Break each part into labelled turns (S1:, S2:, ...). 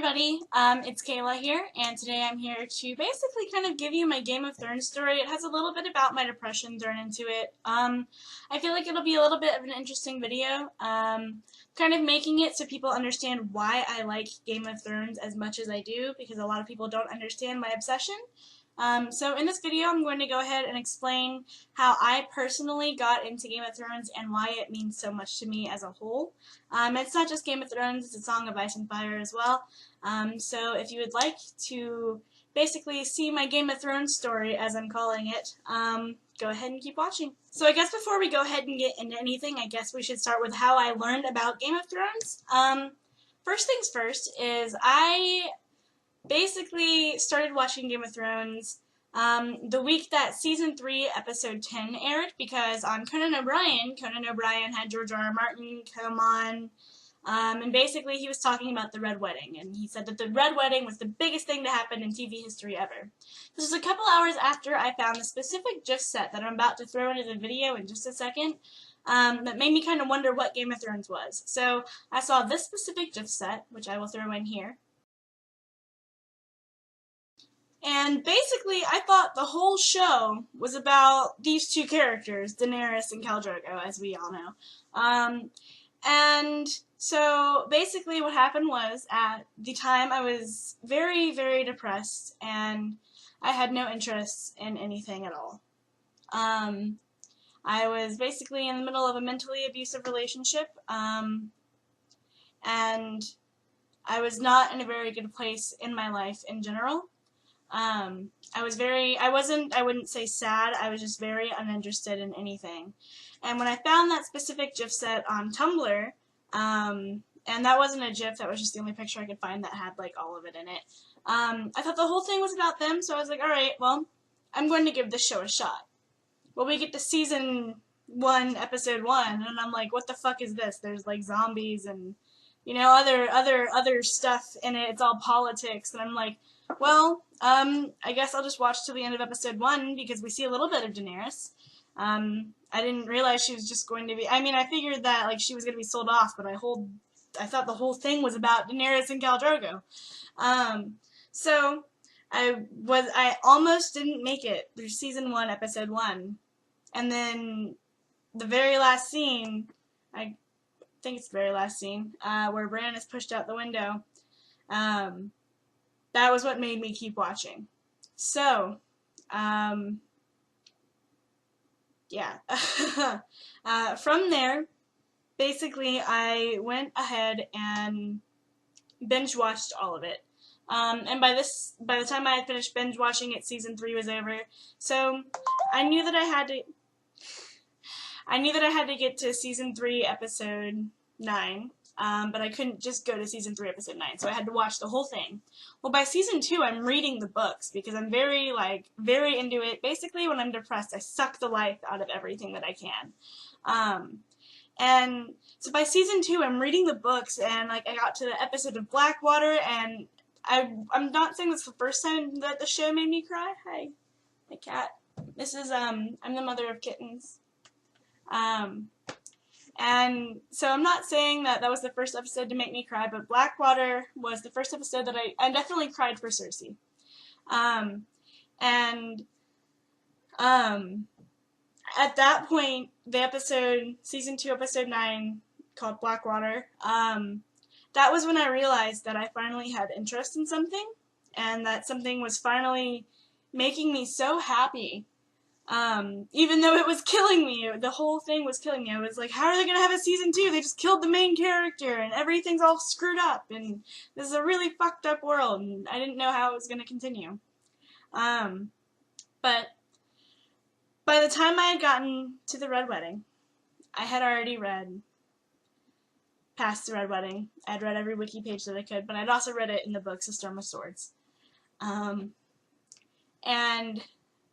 S1: everybody, it's Kayla here, and today I'm here to basically kind of give you my Game of Thrones story. It has a little bit about my depression thrown into it. I feel like it'll be a little bit of an interesting video, kind of making it so people understand why I like Game of Thrones as much as I do, because a lot of people don't understand my obsession. So in this video, I'm going to go ahead and explain how I personally got into Game of Thrones and why it means so much to me as a whole. It's not just Game of Thrones, it's a Song of Ice and Fire as well. So if you would like to basically see my Game of Thrones story, as I'm calling it, go ahead and keep watching. So I guess before we go ahead and get into anything, I guess we should start with how I learned about Game of Thrones. First things first is I basically started watching Game of Thrones the week that Season 3, Episode 10 aired, because on Conan O'Brien had George R. R. Martin come on, and basically he was talking about the Red Wedding, and he said that the Red Wedding was the biggest thing to happen in TV history ever. This was a couple hours after I found the specific GIF set that I'm about to throw into the video in just a second, that made me kind of wonder what Game of Thrones was. So I saw this specific GIF set, which I will throw in here. And basically, I thought the whole show was about these two characters, Daenerys and Khal Drogo, as we all know. And so basically what happened was, at the time I was very, very depressed, and I had no interest in anything at all. I was basically in the middle of a mentally abusive relationship, and I was not in a very good place in my life in general. I wouldn't say sad, I was just very uninterested in anything. And when I found that specific GIF set on Tumblr, and that wasn't a GIF, that was just the only picture I could find that had, like, all of it in it, I thought the whole thing was about them, so I was like, alright, well, I'm going to give this show a shot. Well, we get to Season 1, Episode 1, and I'm like, what the fuck is this? There's, like, zombies and, you know, other stuff in it, it's all politics, and I'm like, well, I guess I'll just watch till the end of Episode 1, because we see a little bit of Daenerys. I didn't realize she was just going to be, I mean, I figured that, like, she was going to be sold off, but I thought the whole thing was about Daenerys and Khal Drogo. So, I almost didn't make it through Season 1, Episode 1, and then the very last scene, I think it's the very last scene, where Bran is pushed out the window, that was what made me keep watching. So, yeah. From there, basically, I went ahead and binge watched all of it. And by the time I had finished binge watching it, Season 3 was over. So, I knew that I had to get to Season 3, Episode 9. But I couldn't just go to Season 3, Episode 9, so I had to watch the whole thing. Well, by Season 2, I'm reading the books, because I'm very into it. Basically, when I'm depressed, I suck the life out of everything that I can. And so by Season 2, I'm reading the books, and, like, I got to the episode of Blackwater, and I'm not saying this is the first time that the show made me cry. Hi, my cat. This is, I'm the mother of kittens. And so I'm not saying that that was the first episode to make me cry, but Blackwater was the first episode that I definitely cried for Cersei. At that point, Season 2, Episode 9, called Blackwater, that was when I realized that I finally had interest in something, and that something was finally making me so happy. Even though it was killing me, the whole thing was killing me. I was like, how are they going to have a Season 2? They just killed the main character, and everything's all screwed up, and this is a really fucked up world, and I didn't know how it was going to continue. But by the time I had gotten to the Red Wedding, I had already read past the Red Wedding. I had read every wiki page that I could, but I'd also read it in the books, A Storm of Swords. And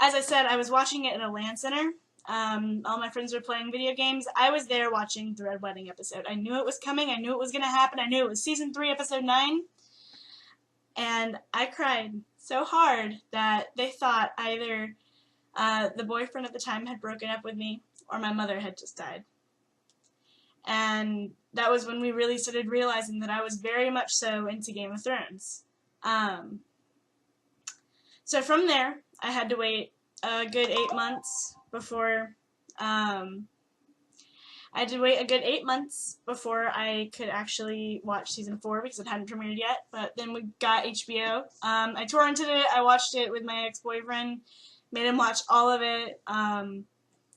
S1: as I said, I was watching it in a LAN center. All my friends were playing video games. I was there watching the Red Wedding episode. I knew it was coming. I knew it was going to happen. I knew it was Season 3, Episode 9. And I cried so hard that they thought either the boyfriend at the time had broken up with me or my mother had just died. and that was when we really started realizing that I was very much so into Game of Thrones. So from there, I had to wait a good 8 months before I had to wait a good 8 months before I could actually watch season 4 because it hadn't premiered yet. But then we got HBO. I torrented it. I watched it with my ex-boyfriend. Made him watch all of it.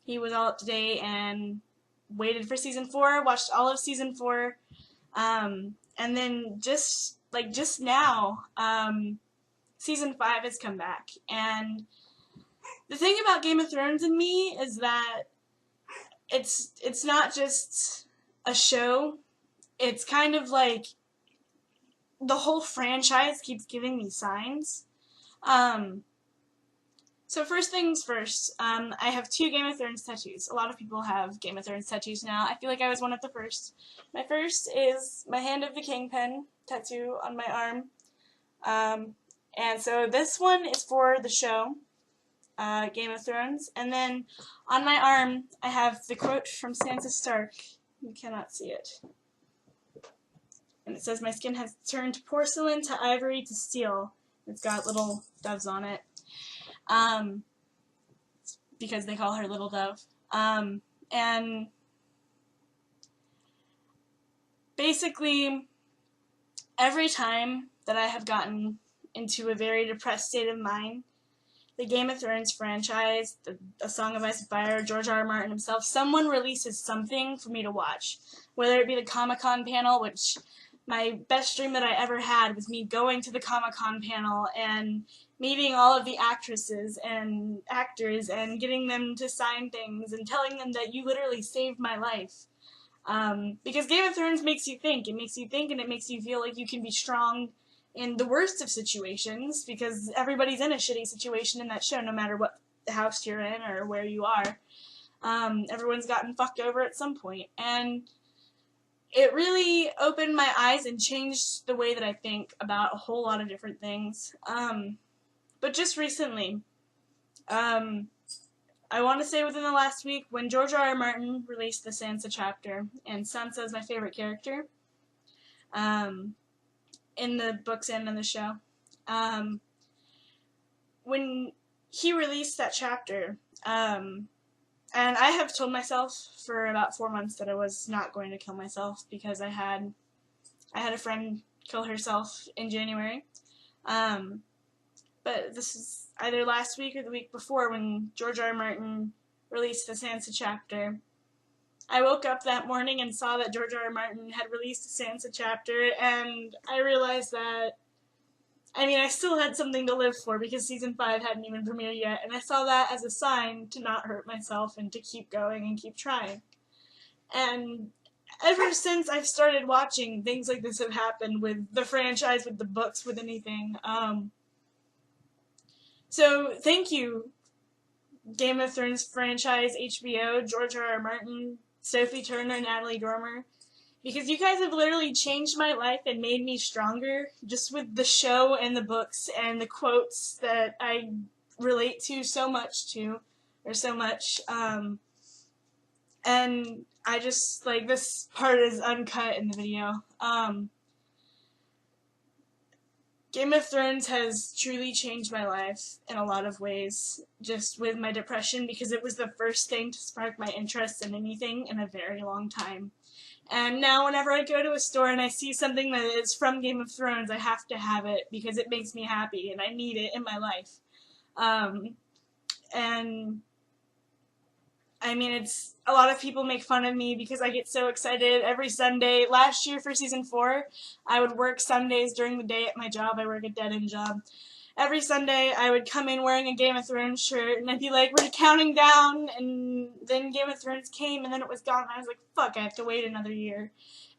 S1: He was all up to date and waited for season 4. Watched all of season 4. And then just now, season 5 has come back. And the thing about Game of Thrones and me is that it's not just a show. It's kind of like the whole franchise keeps giving me signs. So first things first, I have 2 Game of Thrones tattoos. A lot of people have Game of Thrones tattoos now. I feel like I was one of the first. My first is my Hand of the Kingpin tattoo on my arm. And so this one is for the show, Game of Thrones. And then on my arm, I have the quote from Sansa Stark. You cannot see it. And it says, "My skin has turned porcelain to ivory to steel." It's got little doves on it. Because they call her Little Dove. And basically, every time that I have gotten into a very depressed state of mind, the Game of Thrones franchise, A Song of Ice and Fire, George R. R. Martin himself, someone releases something for me to watch. Whether it be the Comic-Con panel, which my best dream that I ever had was me going to the Comic-Con panel and meeting all of the actresses and actors and getting them to sign things and telling them that you literally saved my life. Because Game of Thrones makes you think. It makes you think and it makes you feel like you can be strong in the worst of situations, because everybody's in a shitty situation in that show, no matter what house you're in or where you are. Everyone's gotten fucked over at some point. And it really opened my eyes and changed the way that I think about a whole lot of different things. But just recently, I want to say within the last week, when George R. R. Martin released the Sansa chapter, and Sansa is my favorite character in the books and in the show. When he released that chapter, and I have told myself for about 4 months that I was not going to kill myself because I had a friend kill herself in January. But this is either last week or the week before when George R. R. Martin released the Sansa chapter. I woke up that morning and saw that George R. R. Martin had released a Sansa chapter, and I realized that, I still had something to live for because season 5 hadn't even premiered yet, and I saw that as a sign to not hurt myself and to keep going and keep trying. And ever since I've started watching, things like this have happened with the franchise, with the books, with anything. So thank you, Game of Thrones franchise, HBO, George R. R. Martin, Sophie Turner, Natalie Dormer, because you guys have literally changed my life and made me stronger just with the show and the books and the quotes that I relate to so much. And I just, this part is uncut in the video. Game of Thrones has truly changed my life in a lot of ways, just with my depression, because it was the first thing to spark my interest in anything in a very long time. And now whenever I go to a store and I see something that is from Game of Thrones, I have to have it because it makes me happy and I need it in my life. It's a lot of people make fun of me because I get so excited every Sunday. Last year for season 4, I would work Sundays during the day at my job. I work a dead-end job. Every Sunday, I would come in wearing a Game of Thrones shirt, and I'd be like, we're counting down, and then Game of Thrones came, and then it was gone, and I was like, fuck, I have to wait another year.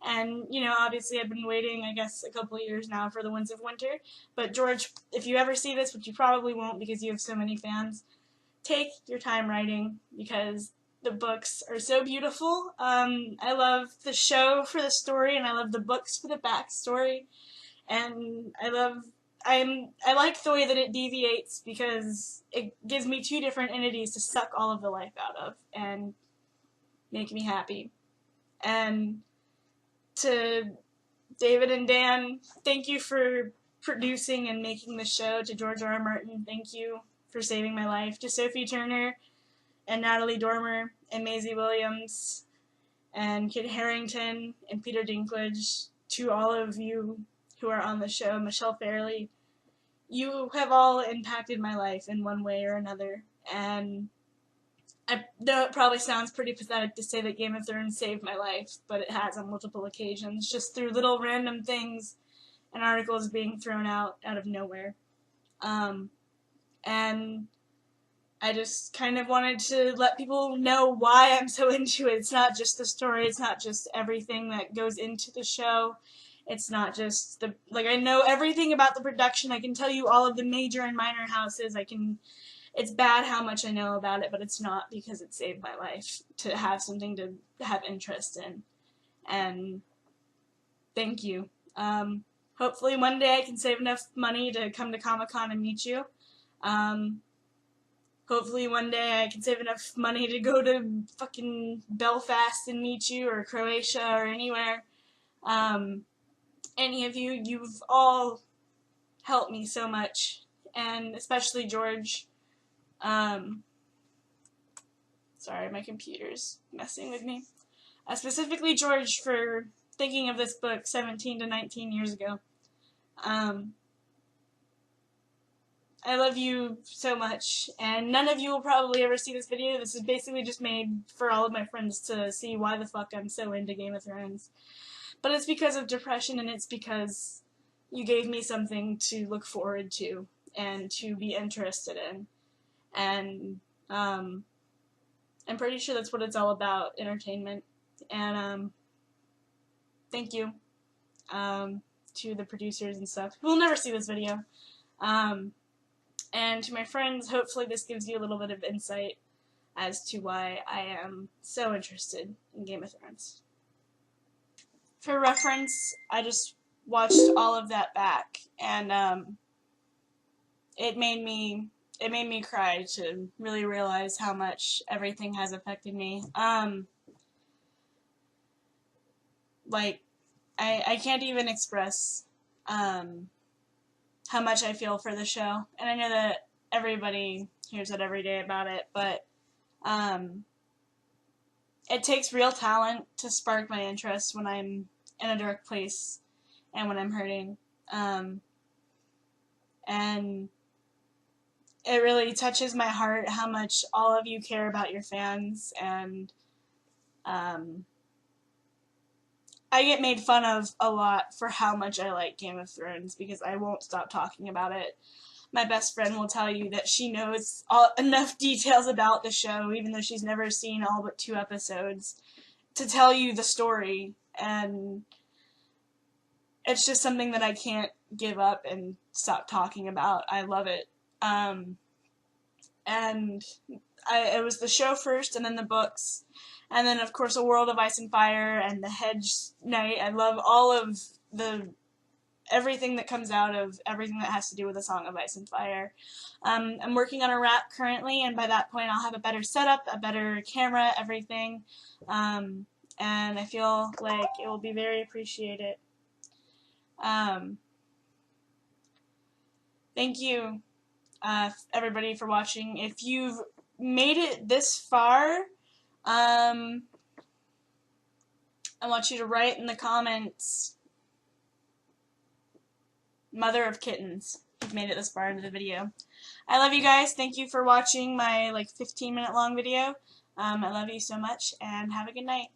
S1: And, obviously I've been waiting, I guess, a couple of years now for The Winds of Winter. But George, if you ever see this, which you probably won't because you have so many fans, take your time writing, because the books are so beautiful. I love the show for the story, and I love the books for the backstory. And I like the way that it deviates because it gives me 2 different entities to suck all of the life out of and make me happy. And to David and Dan, thank you for producing and making the show. To George R. R. Martin, thank you for saving my life. To Sophie Turner and Natalie Dormer and Maisie Williams and Kit Harington and Peter Dinklage, to all of you who are on the show, Michelle Fairley, you have all impacted my life in one way or another, and I know it probably sounds pretty pathetic to say that Game of Thrones saved my life, but it has on multiple occasions, just through little random things and articles being thrown out of nowhere. And I just kind of wanted to let people know why I'm so into it. It's not just the story, it's not just everything that goes into the show. It's not just I know everything about the production. I can tell you all of the major and minor houses. It's bad how much I know about it, but it's not, because it saved my life to have something to have interest in. And thank you. Hopefully one day I can save enough money to come to Comic-Con and meet you. Hopefully one day I can save enough money to go to fucking Belfast and meet you, or Croatia, or anywhere. Any of you, you've all helped me so much, and especially George. Sorry, my computer's messing with me. Specifically George, for thinking of this book 17 to 19 years ago. I love you so much, and none of you will probably ever see this video. This is basically just made for all of my friends to see why the fuck I'm so into Game of Thrones. But it's because of depression, and it's because you gave me something to look forward to and to be interested in. And I'm pretty sure that's what it's all about, entertainment. And thank you to the producers and stuff who will never see this video. And to my friends, hopefully this gives you a little bit of insight as to why I am so interested in Game of Thrones. For reference, I just watched all of that back, and it made me cry to really realize how much everything has affected me. I can't even express how much I feel for the show, and I know that everybody hears it every day about it, but it takes real talent to spark my interest when I'm in a dark place and when I'm hurting, and it really touches my heart how much all of you care about your fans, and I get made fun of a lot for how much I like Game of Thrones, because I won't stop talking about it. My best friend will tell you that she knows enough details about the show, even though she's never seen all but 2 episodes, to tell you the story, and it's just something that I can't give up and stop talking about. I love it. And it was the show first, and then the books, and then of course A World of Ice and Fire and The Hedge Knight. I love all of everything that comes out of everything that has to do with A Song of Ice and Fire. I'm working on a wrap currently, and by that point I'll have a better setup, a better camera, everything, and I feel like it will be very appreciated. Thank you, everybody, for watching. If you've made it this far, I want you to write in the comments, Mother of Kittens, if you've made it this far into the video. I love you guys. Thank you for watching my 15-minute long video. I love you so much, and have a good night.